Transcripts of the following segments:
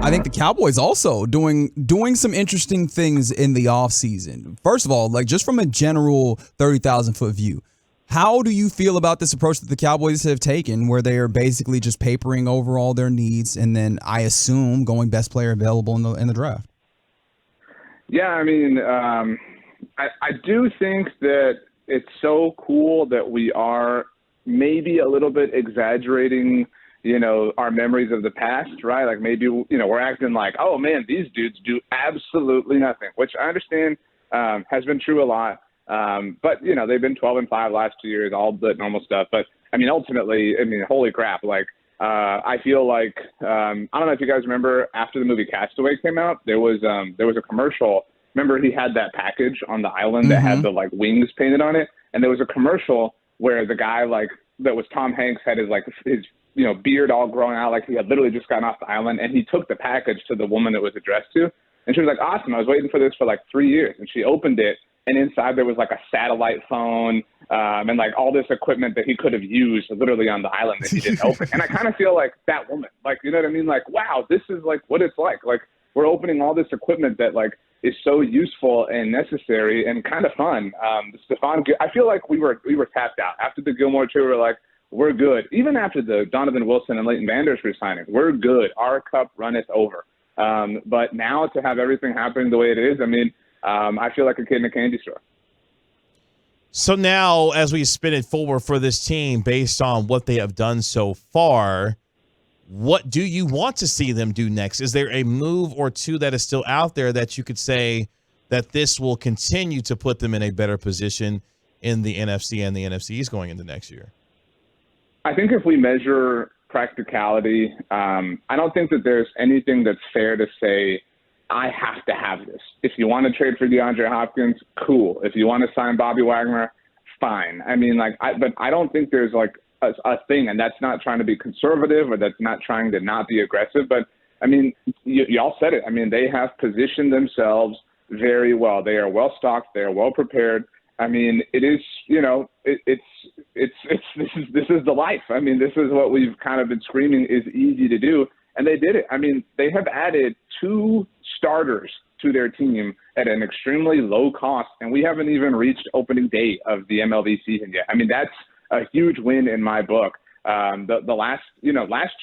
I think the Cowboys also doing some interesting things in the offseason. First of all, like just from a general 30,000-foot view, how do you feel about this approach that the Cowboys have taken where they are basically just papering over all their needs and then, I assume, going best player available in the draft? Yeah, I mean, I do think that it's so cool that we are maybe a little bit exaggerating, our memories of the past, right? Like maybe, we're acting like, oh, man, these dudes do absolutely nothing, which I understand has been true a lot. But, they've been 12-5 last 2 years, all the normal stuff. But, I mean, ultimately, holy crap, like, I feel like I don't know if you guys remember after the movie Castaway came out, there was a commercial. Remember he had that package on the island that had the like wings painted on it, and there was a commercial where the guy that was Tom Hanks had his beard all growing out like he had literally just gotten off the island, and he took the package to the woman that was addressed to, and she was like, awesome, I was waiting for this for like 3 years, and she opened it. And inside there was like a satellite phone and like all this equipment that he could have used literally on the island that he didn't open. And I kind of feel like that woman, like, you know what I mean? Like, wow, this is like what it's like. Like we're opening all this equipment that like is so useful and necessary and kind of fun. I feel like we were tapped out after the Gilmore trade. We were like, we're good. Even after the Donovan Wilson and Leighton Vander Esch resigning, we're good. Our cup runneth over. But now to have everything happening the way it is, I feel like a kid in a candy store. So now, as we spin it forward for this team, based on what they have done so far, what do you want to see them do next? Is there a move or two that is still out there that you could say that this will continue to put them in a better position in the NFC and the NFC East going into next year? I think if we measure practicality, I don't think that there's anything that's fair to say, I have to have this. If you want to trade for DeAndre Hopkins, cool. If you want to sign Bobby Wagner, fine. But I don't think there's like a thing, and that's not trying to be conservative or that's not trying to not be aggressive. But y'all said it. They have positioned themselves very well. They are well stocked. They are well prepared. It is, this is the life. This is what we've kind of been screaming is easy to do. And they did it. They have added 2 starters to their team at an extremely low cost, and we haven't even reached opening day of the MLB season yet. That's a huge win in my book. Last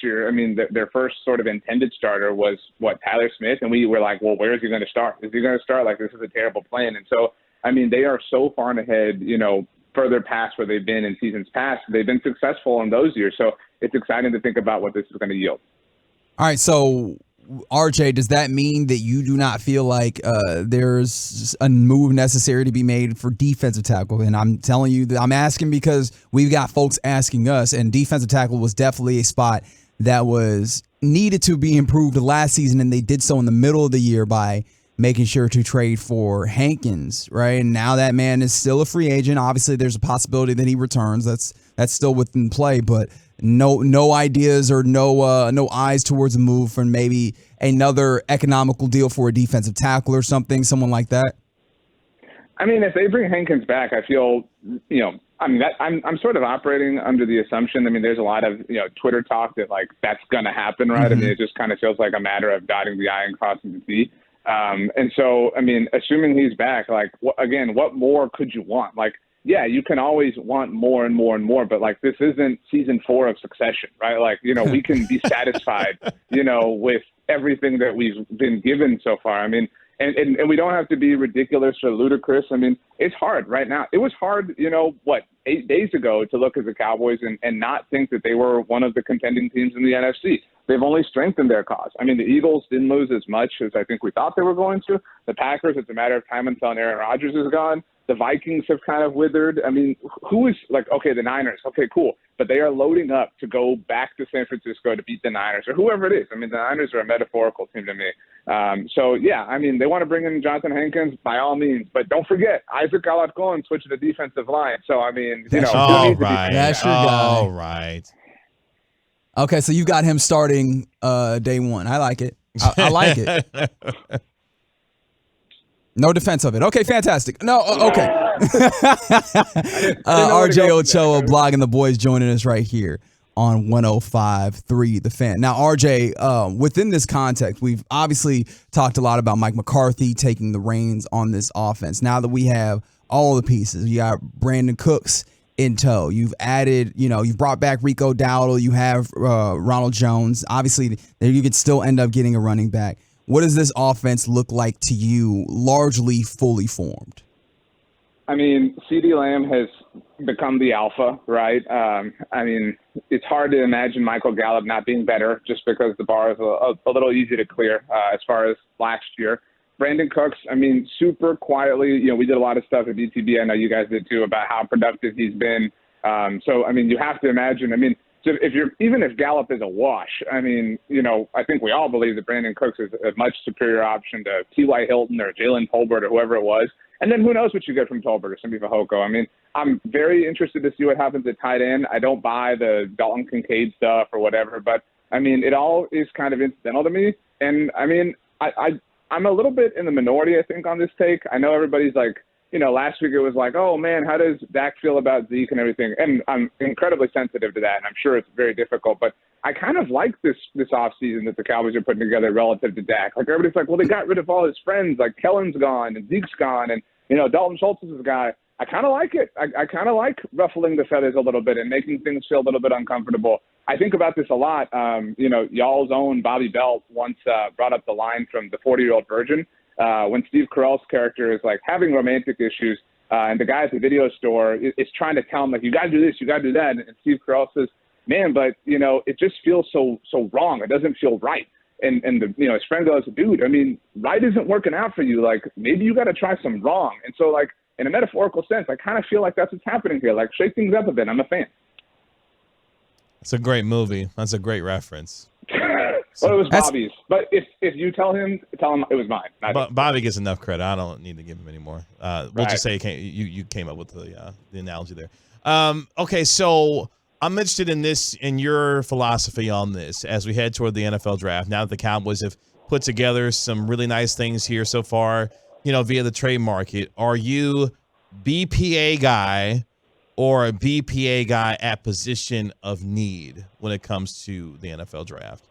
year, their first sort of intended starter was Tyler Smith, and we were like, well, where is he going to start? Is he going to start? Like, this is a terrible plan. And so, they are so far ahead, further past where they've been in seasons past. They've been successful in those years, so it's exciting to think about what this is going to yield. All right, so RJ, does that mean that you do not feel like there's a move necessary to be made for defensive tackle? And I'm telling you that I'm asking because we've got folks asking us, and defensive tackle was definitely a spot that was needed to be improved last season, and they did so in the middle of the year by making sure to trade for Hankins, right? And now that man is still a free agent. Obviously, there's a possibility that he returns. That's still within play, but no ideas or no eyes towards a move for maybe another economical deal for a defensive tackle or someone like that. If they bring Hankins back, I feel, I'm sort of operating under the assumption. There's a lot of, Twitter talk that like that's going to happen, right? Mm-hmm. It just kind of feels like a matter of dotting the I and crossing the T. And so, assuming he's back, like, what more could you want? Like, yeah, you can always want more and more and more, but like this isn't season 4 of Succession, right? Like, we can be satisfied, with everything that we've been given so far. And we don't have to be ridiculous or ludicrous. It's hard right now. It was hard, 8 days ago to look at the Cowboys and not think that they were one of the contending teams in the NFC. They've only strengthened their cause. The Eagles didn't lose as much as I think we thought they were going to. The Packers, it's a matter of time until Aaron Rodgers is gone. The Vikings have kind of withered. Who is like, okay, the Niners, okay, cool. But they are loading up to go back to San Francisco to beat the Niners or whoever it is. The Niners are a metaphorical team to me. They want to bring in Johnathan Hankins by all means. But don't forget, Isaac Alarcon switched to the defensive line. So, all right. That's your guy. All right. Okay, so you got him starting day one. I like it. I like it. No defense of it. Okay, fantastic. No, okay. RJ Ochoa, blogging the boys, joining us right here on 105.3 The Fan. Now, RJ, within this context, we've obviously talked a lot about Mike McCarthy taking the reins on this offense. Now that we have all the pieces, you got Brandon Cooks in tow. You've added, you've brought back Rico Dowdle. You have Ronald Jones. Obviously, you could still end up getting a running back. What does this offense look like to you, largely fully formed? I mean, CeeDee Lamb has become the alpha, right? I mean, it's hard to imagine Michael Gallup not being better just because the bar is a little easy to clear as far as last year. Brandon Cooks, I mean, super quietly, we did a lot of stuff at BTB. I know you guys did too, about how productive he's been. So, I mean, you have to imagine, so even if Gallup is a wash, I mean, I think we all believe that Brandon Cooks is a much superior option to T.Y. Hilton or Jalen Tolbert or whoever it was. And then who knows what you get from Tolbert or Simi Fehoko. I mean, I'm very interested to see what happens at tight end. I don't buy the Dalton Kincaid stuff or whatever, but, I mean, it all is kind of incidental to me. And, I mean, I'm a little bit in the minority, I think, on this take. I know everybody's like, last week it was like, oh, man, how does Dak feel about Zeke and everything? And I'm incredibly sensitive to that, and I'm sure it's very difficult. But I kind of like this offseason that the Cowboys are putting together relative to Dak. Like, everybody's like, well, they got rid of all his friends. Like, Kellen's gone and Zeke's gone and, Dalton Schultz is a guy. I kind of like it. I kind of like ruffling the feathers a little bit and making things feel a little bit uncomfortable. I think about this a lot. Y'all's own Bobby Belt once brought up the line from the 40-Year-Old Virgin when Steve Carell's character is like having romantic issues and the guy at the video store is trying to tell him, like, you got to do this, you got to do that. And Steve Carell says, man, but, it just feels so wrong. It doesn't feel right. And his friend goes, dude, I mean, right isn't working out for you. Like, maybe you got to try some wrong. And so, like, in a metaphorical sense, I kind of feel like that's what's happening here. Like, shake things up a bit. I'm a fan. It's a great movie. That's a great reference. Well, it was Bobby's. But if you tell him it was mine. Bobby gets enough credit. I don't need to give him any more. We'll just say you came up with the analogy there. Okay, so I'm interested in your philosophy on this as we head toward the NFL draft. Now that the Cowboys have put together some really nice things here so far, via the trade market, are you BPA guy or a BPA guy at position of need when it comes to the NFL draft?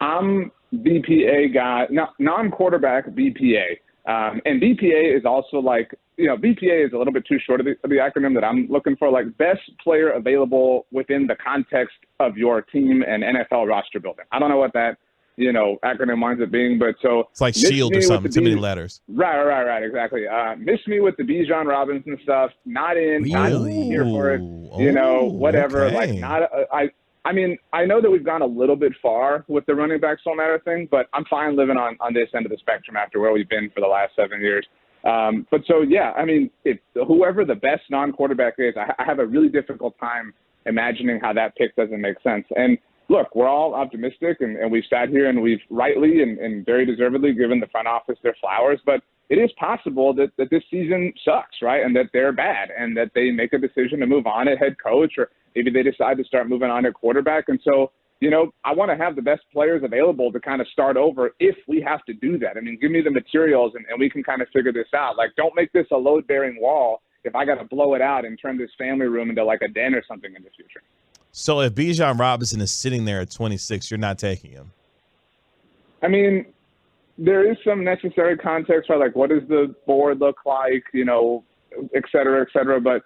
I'm BPA guy, non-quarterback BPA. And BPA is also like, BPA is a little bit too short of the acronym that I'm looking for, like best player available within the context of your team and NFL roster building. I don't know what that, acronym winds up being, but so. It's like SHIELD or something, too many letters. Right, exactly. Miss me with the Bijan Robinson stuff, not here for it, whatever. Okay. Like, I mean, I know that we've gone a little bit far with the running back soul matter thing, but I'm fine living on this end of the spectrum after where we've been for the last 7 years. But so, yeah, I mean, whoever the best non-quarterback is, I have a really difficult time imagining how that pick doesn't make sense. And look, we're all optimistic, and we've sat here and we've rightly and very deservedly given the front office their flowers, but it is possible that this season sucks, right, and that they're bad and that they make a decision to move on at head coach, or maybe they decide to start moving on at quarterback. And so, I want to have the best players available to kind of start over if we have to do that. I mean, give me the materials and we can kind of figure this out. Like, don't make this a load-bearing wall if I got to blow it out and turn this family room into like a den or something in the future. So if Bijan Robinson is sitting there at 26, you're not taking him? I mean, there is some necessary context for, like, what does the board look like, et cetera, et cetera. But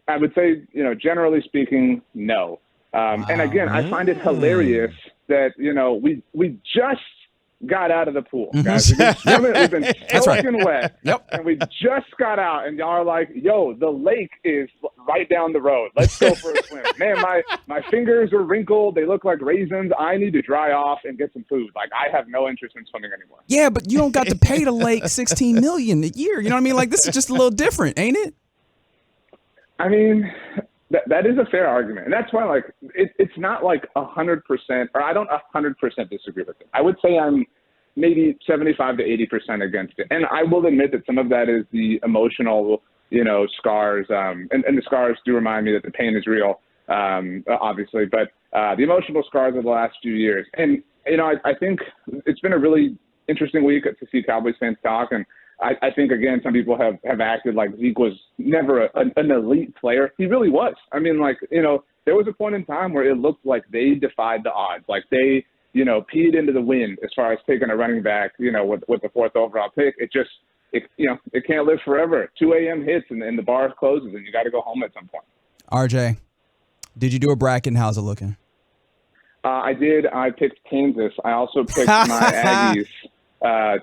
I would say, generally speaking, no. And again, I find it hilarious that, we just got out of the pool, guys. We've been soaking wet, and we just got out, and y'all are like, yo, the lake is right down the road. Let's go for a swim. Man, my fingers are wrinkled. They look like raisins. I need to dry off and get some food. Like, I have no interest in swimming anymore. Yeah, but you don't got to pay the lake $16 million a year. You know what I mean? Like, this is just a little different, ain't it? I mean, that is a fair argument. And that's why, like, it's not like 100%, or I don't 100% disagree with it. I would say I'm maybe 75 to 80% against it. And I will admit that some of that is the emotional, scars. And the scars do remind me that the pain is real, obviously. But the emotional scars of the last few years. And, I think it's been a really interesting week to see Cowboys fans talk. And I think, again, some people have acted like Zeke was never an elite player. He really was. I mean, like, there was a point in time where it looked like they defied the odds. Like they, peed into the wind as far as taking a running back, with the 4th overall pick. It can't live forever. 2 a.m. hits and the bar closes and you got to go home at some point. RJ, did you do a bracket and how's it looking? I did. I picked Kansas. I also picked my Aggies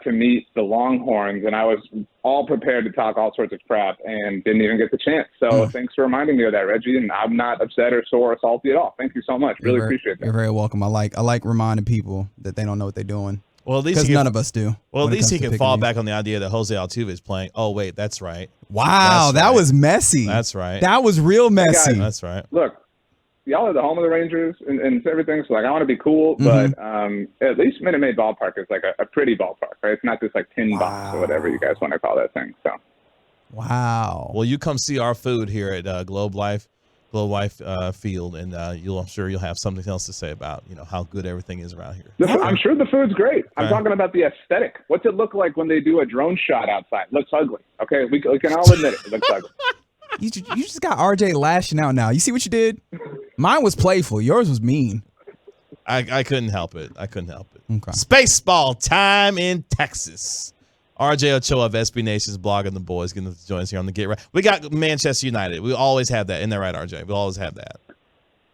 to meet the Longhorns, and I was all prepared to talk all sorts of crap and didn't even get the chance. So thanks for reminding me of that, Reggie, and I'm not upset or sore or salty at all. Thank you so much. Really appreciate that. You're very welcome. I like reminding people that they don't know what they're doing. Well, at least because none of us do. Well, at least he can fall back on the idea that Jose Altuve is playing. Oh, wait, that's right. Wow, that was messy. That's right. That was real messy. Guys, that's right. Look, y'all are the home of the Rangers and everything, so I want to be cool, but at least Minute Maid Ballpark is a pretty ballpark, right? It's not just tin box or whatever you guys want to call that thing. So. Wow. Well, you come see our food here at Globe Life Field, and I'm sure you'll have something else to say about how good everything is around here. I'm sure the food's great. I'm talking about the aesthetic. What's it look like when they do a drone shot outside? It looks ugly. Okay, we can all admit it. It looks ugly. You just got RJ lashing out now. You see what you did? Mine was playful. Yours was mean. I couldn't help it. Okay. Spaceball time in Texas. RJ Ochoa of SB Nation's blog and the boys getting to join us here on the Get Right. We got Manchester United. We always have that. Isn't that right, RJ? We always have that.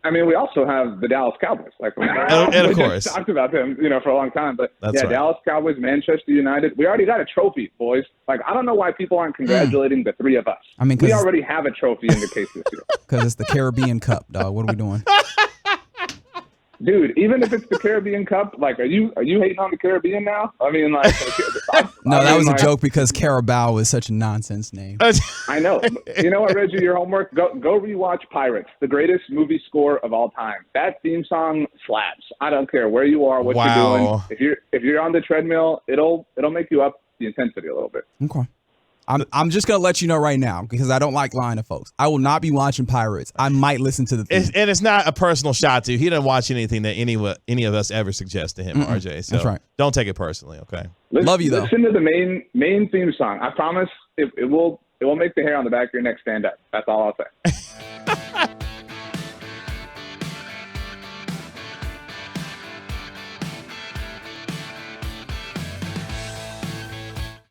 I mean, we also have the Dallas Cowboys. And of course. We talked about them, for a long time. But That's right. Dallas Cowboys, Manchester United. We already got a trophy, boys. I don't know why people aren't congratulating the three of us. I mean, we already have a trophy in the case this year. Because it's the Caribbean Cup, dog. What are we doing? Dude, even if it's the Caribbean Cup, are you hating on the Caribbean now? I mean, no, that was a joke because Carabao is such a nonsense name. I know. You know what, Reggie? Your homework. Go rewatch Pirates, the greatest movie score of all time. That theme song slaps. I don't care where you are, what you're doing. If you're on the treadmill, it'll make you up the intensity a little bit. Okay. I'm just gonna let you know right now because I don't like lying to folks. I will not be watching Pirates. I might listen to the theme. And it's not a personal shot to you. He doesn't watch anything that any of us ever suggest to him, RJ. So that's right. Don't take it personally, okay? Love you though. Listen to the main theme song. I promise it will make the hair on the back of your neck stand up. That's all I'll say.